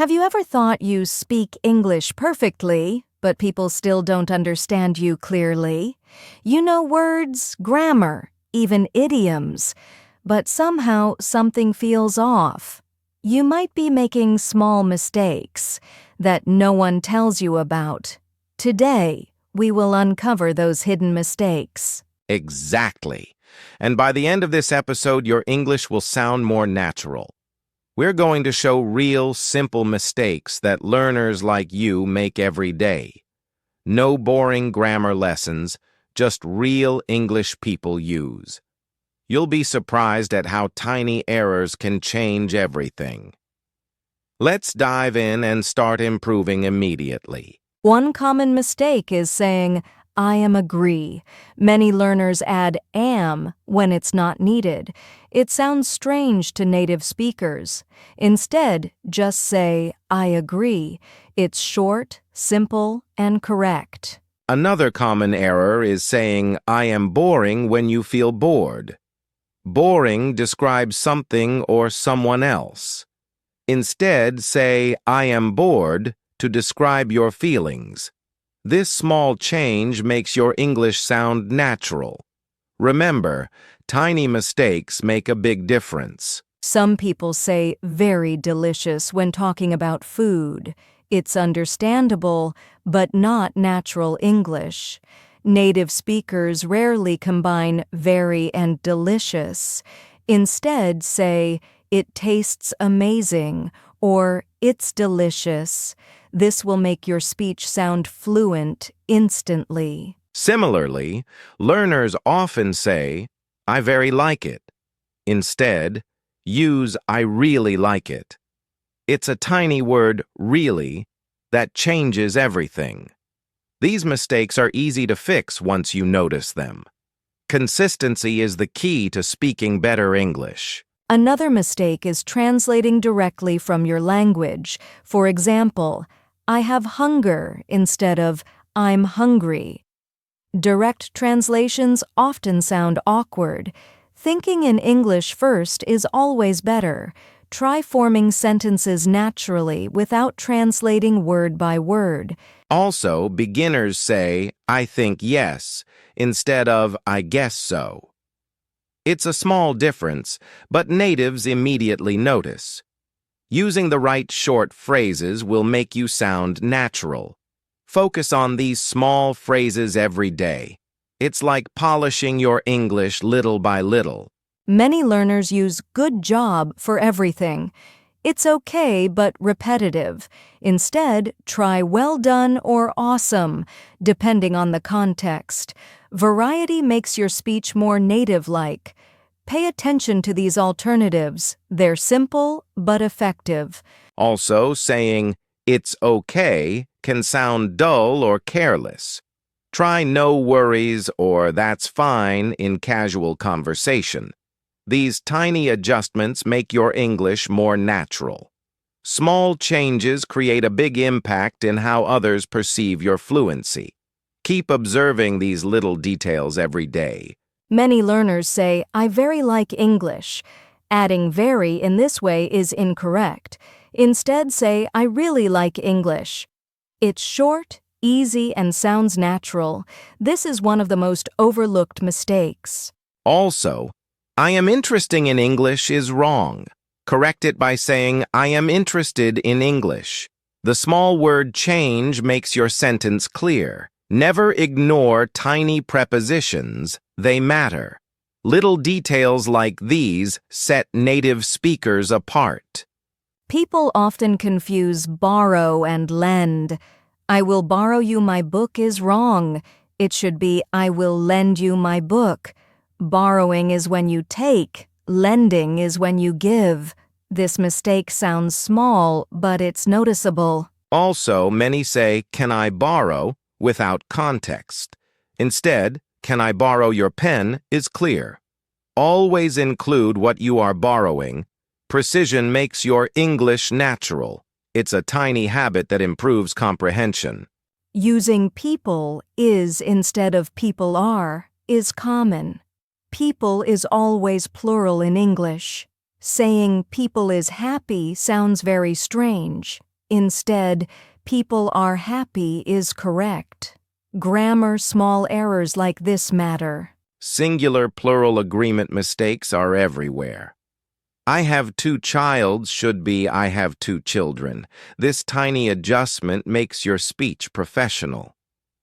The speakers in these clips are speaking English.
Have you ever thought you speak English perfectly, but people still don't understand you clearly? You know words, grammar, even idioms, but somehow something feels off. You might be making small mistakes that no one tells you about. Today, we will uncover those hidden mistakes. Exactly. And by the end of this episode, your English will sound more natural. We're going to show real, simple mistakes that learners like you make every day. No boring grammar lessons, just real English people use. You'll be surprised at how tiny errors can change everything. Let's dive in and start improving immediately. One common mistake is saying, I am agree. Many learners add am when it's not needed. It sounds strange to native speakers. Instead, just say, I agree. It's short, simple, and correct. Another common error is saying, I am boring when you feel bored. Boring describes something or someone else. Instead, say, I am bored to describe your feelings. This small change makes your English sound natural. Remember, tiny mistakes make a big difference. Some people say very delicious when talking about food. It's understandable, but not natural English. Native speakers rarely combine very and delicious. Instead, say, it tastes amazing, or it's delicious. This will make your speech sound fluent instantly. Similarly, learners often say, I very like it. Instead, use I really like it. It's a tiny word, really, that changes everything. These mistakes are easy to fix once you notice them. Consistency is the key to speaking better English. Another mistake is translating directly from your language. For example, I have hunger instead of I'm hungry. Direct translations often sound awkward. Thinking in English first is always better. Try forming sentences naturally without translating word by word. Also, beginners say, I think yes, instead of I guess so. It's a small difference, but natives immediately notice. Using the right short phrases will make you sound natural. Focus on these small phrases every day. It's like polishing your English little by little. Many learners use good job for everything. It's okay but repetitive. Instead, try well done or awesome, depending on the context. Variety makes your speech more native-like. Pay attention to these alternatives. They're simple but effective. Also, saying, it's okay can sound dull or careless. Try no worries or that's fine in casual conversation. These tiny adjustments make your English more natural. Small changes create a big impact in how others perceive your fluency. Keep observing these little details every day. Many learners say, I very like English. Adding very in this way is incorrect. Instead, say, I really like English. It's short, easy, and sounds natural. This is one of the most overlooked mistakes. Also, I am interested in English is wrong. Correct it by saying, I am interested in English. The small word change makes your sentence clear. Never ignore tiny prepositions. They matter. Little details like these set native speakers apart. People often confuse borrow and lend. I will borrow you my book is wrong. It should be I will lend you my book. Borrowing is when you take, lending is when you give. This mistake sounds small, but it's noticeable. Also, many say, can I borrow, without context. Instead, can I borrow your pen is clear. Always include what you are borrowing. Precision makes your English natural. It's a tiny habit that improves comprehension. Using people is instead of people are is common. People is always plural in English. Saying people is happy sounds very strange. Instead, people are happy is correct. Grammar small errors like this matter. Singular plural agreement mistakes are everywhere. I have two childs should be I have two children. This tiny adjustment makes your speech professional.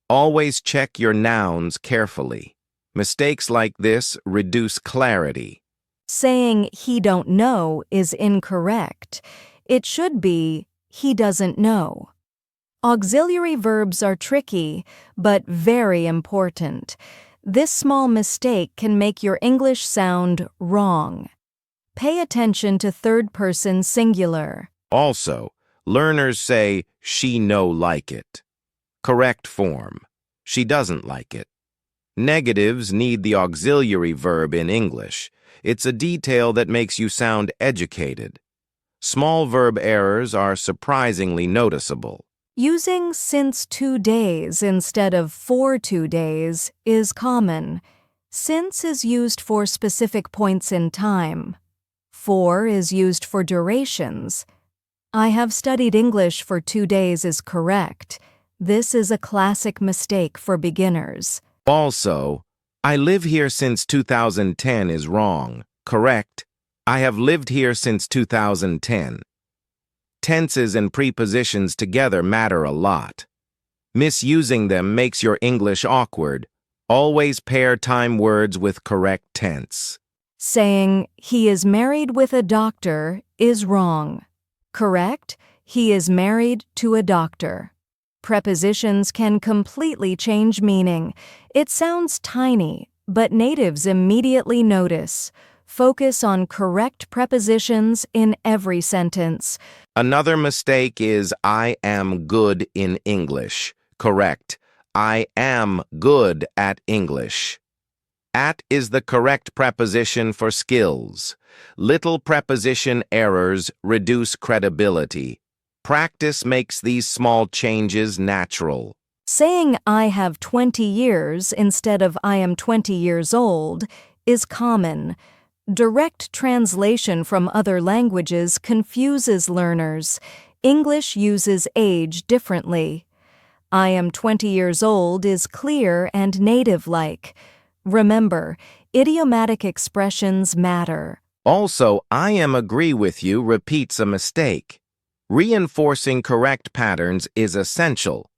Always check your nouns carefully. Mistakes like this reduce clarity. Saying he don't know is incorrect. It should be he doesn't know. Auxiliary verbs are tricky, but very important. This small mistake can make your English sound wrong. Pay attention to third-person singular. Also, learners say, she no like it. Correct form, she doesn't like it. Negatives need the auxiliary verb in English. It's a detail that makes you sound educated. Small verb errors are surprisingly noticeable. Using since 2 days instead of for 2 days is common. Since is used for specific points in time. For is used for durations. I have studied English for 2 days is correct. This is a classic mistake for beginners. Also, I live here since 2010 is wrong. Correct. I have lived here since 2010. Tenses and prepositions together matter a lot. Misusing them makes your English awkward. Always pair time words with correct tense. Saying he is married with a doctor is wrong. Correct? He is married to a doctor. Prepositions can completely change meaning. It sounds tiny, but natives immediately notice. Focus on correct prepositions in every sentence. Another mistake is I am good in English. Correct. I am good at English. At is the correct preposition for skills. Little preposition errors reduce credibility. Practice makes these small changes natural. Saying I have 20 years instead of I am 20 years old is common. Direct translation from other languages confuses learners. English uses age differently. I am 20 years old is clear and native-like. Remember, idiomatic expressions matter. Also, I am agree with you repeats a mistake. Reinforcing correct patterns is essential.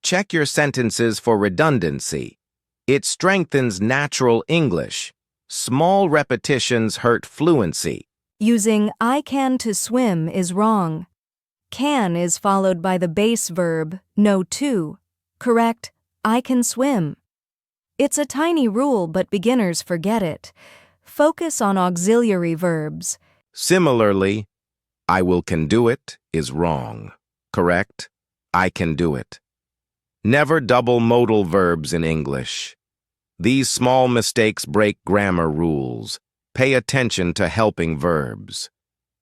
Check your sentences for redundancy. It strengthens natural English. Small repetitions hurt fluency. Using I can to swim is wrong. Can is followed by the base verb, know to. Correct, I can swim. It's a tiny rule, but beginners forget it. Focus on auxiliary verbs. Similarly, I will can do it is wrong. Correct, I can do it. Never double modal verbs in English. These small mistakes break grammar rules. Pay attention to helping verbs.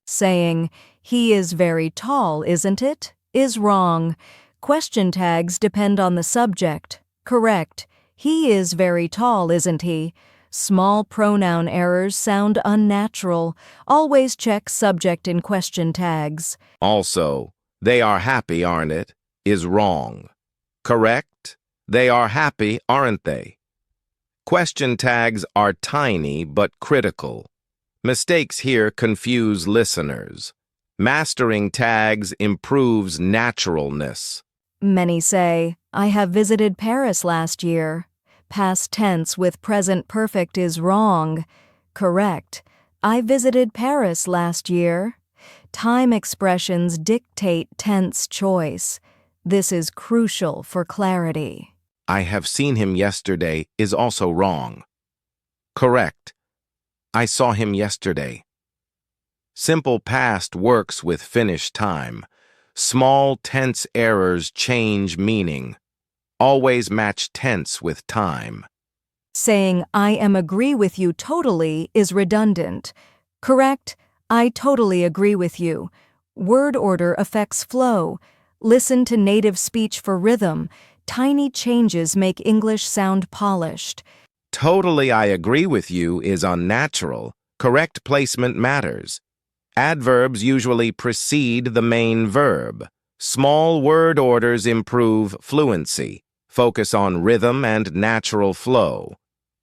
Saying, he is very tall, isn't it? Is wrong. Question tags depend on the subject. Correct. He is very tall, isn't he? Small pronoun errors sound unnatural. Always check subject in question tags. Also, they are happy, aren't it? Is wrong. Correct? They are happy, aren't they? Question tags are tiny but critical. Mistakes here confuse listeners. Mastering tags improves naturalness. Many say, I have visited Paris last year. Past tense with present perfect is wrong. Correct. I visited Paris last year. Time expressions dictate tense choice. This is crucial for clarity. I have seen him yesterday is also wrong. Correct. I saw him yesterday. Simple past works with finished time. Small tense errors change meaning. Always match tense with time. Saying I am agree with you totally is redundant. Correct? I totally agree with you. Word order affects flow. Listen to native speech for rhythm. Tiny changes make English sound polished. Totally I agree with you is unnatural. Correct placement matters. Adverbs usually precede the main verb. Small word orders improve fluency. Focus on rhythm and natural flow.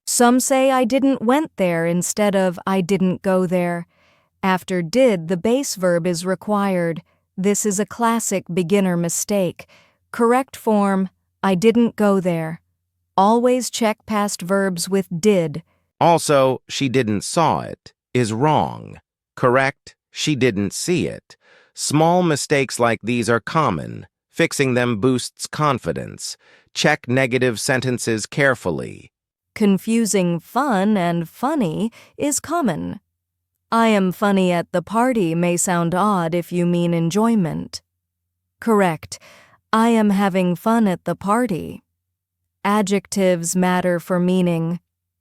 Some say I didn't went there instead of I didn't go there. After did, the base verb is required. This is a classic beginner mistake. Correct form, I didn't go there. Always check past verbs with did. Also, she didn't saw it is wrong. Correct, she didn't see it. Small mistakes like these are common. Fixing them boosts confidence. Check negative sentences carefully. Confusing fun and funny is common. I am funny at the party may sound odd if you mean enjoyment. Correct. I am having fun at the party. Adjectives matter for meaning.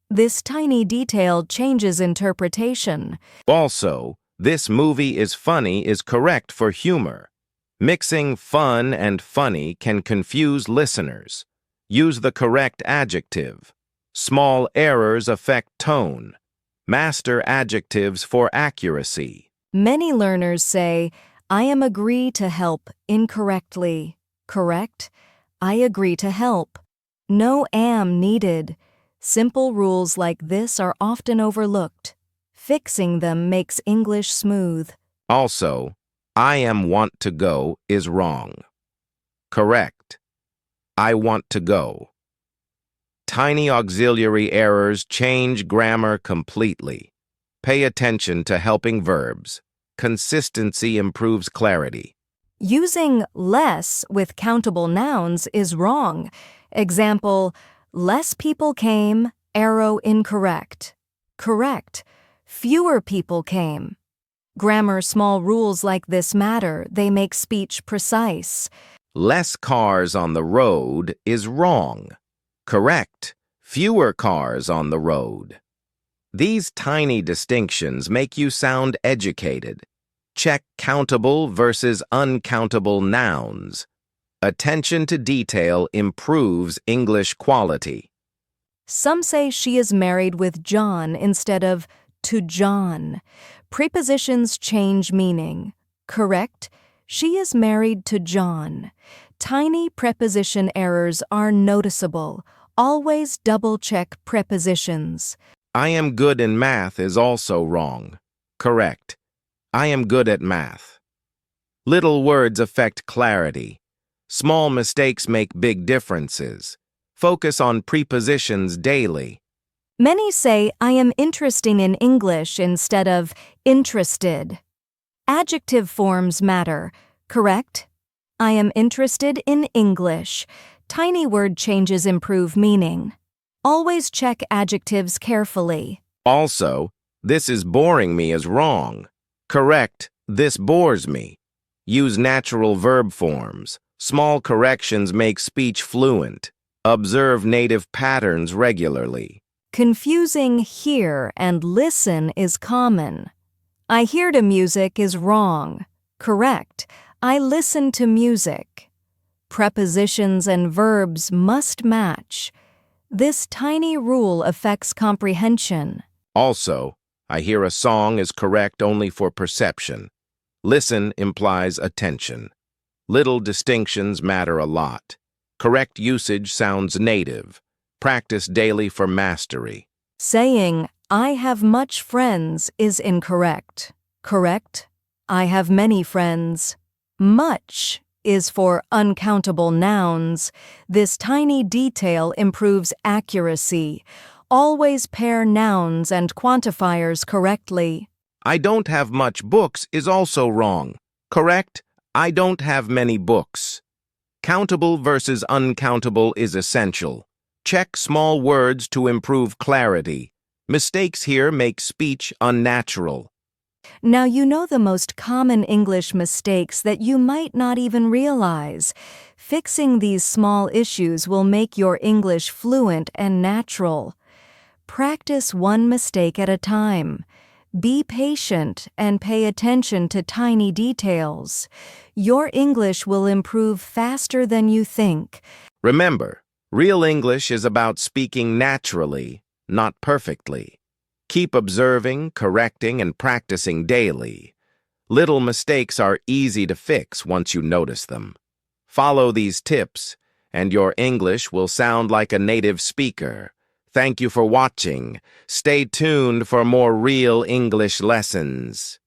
This tiny detail changes interpretation. Also, this movie is funny is correct for humor. Mixing fun and funny can confuse listeners. Use the correct adjective. Small errors affect tone. Master adjectives for accuracy. Many learners say, I am agree to help incorrectly. Correct? I agree to help. No am needed. Simple rules like this are often overlooked. Fixing them makes English smooth. Also, I am want to go is wrong. Correct. I want to go. Tiny auxiliary errors change grammar completely. Pay attention to helping verbs. Consistency improves clarity. Using less with countable nouns is wrong. Example, less people came, arrow incorrect. Correct. Fewer people came. Grammar small rules like this matter. They make speech precise. Less cars on the road is wrong. Correct. Fewer cars on the road. These tiny distinctions make you sound educated. Check countable versus uncountable nouns. Attention to detail improves English quality. Some say she is married with John instead of to John. Prepositions change meaning. Correct? She is married to John. Tiny preposition errors are noticeable. Always double-check prepositions. I am good in math is also wrong. Correct. I am good at math. Little words affect clarity. Small mistakes make big differences. Focus on prepositions daily. Many say I am interesting in English instead of interested. Adjective forms matter. Correct? I am interested in English. Tiny word changes improve meaning. Always check adjectives carefully. Also, this is boring me is wrong. Correct, this bores me. Use natural verb forms. Small corrections make speech fluent. Observe native patterns regularly. Confusing hear and listen is common. I hear to music is wrong. Correct. I listen to music. Prepositions and verbs must match. This tiny rule affects comprehension. Also, I hear a song is correct only for perception. Listen implies attention. Little distinctions matter a lot. Correct usage sounds native. Practice daily for mastery. Saying, I have much friends is incorrect. Correct? I have many friends. Much is for uncountable nouns. This tiny detail improves accuracy. Always pair nouns and quantifiers correctly. I don't have much books is also wrong. Correct? I don't have many books. Countable versus uncountable is essential. Check small words to improve clarity. Mistakes here make speech unnatural. Now you know the most common English mistakes that you might not even realize. Fixing these small issues will make your English fluent and natural. Practice one mistake at a time. Be patient and pay attention to tiny details. Your English will improve faster than you think. Remember, real English is about speaking naturally, not perfectly. Keep observing, correcting, and practicing daily. Little mistakes are easy to fix once you notice them. Follow these tips, and your English will sound like a native speaker. Thank you for watching. Stay tuned for more real English lessons.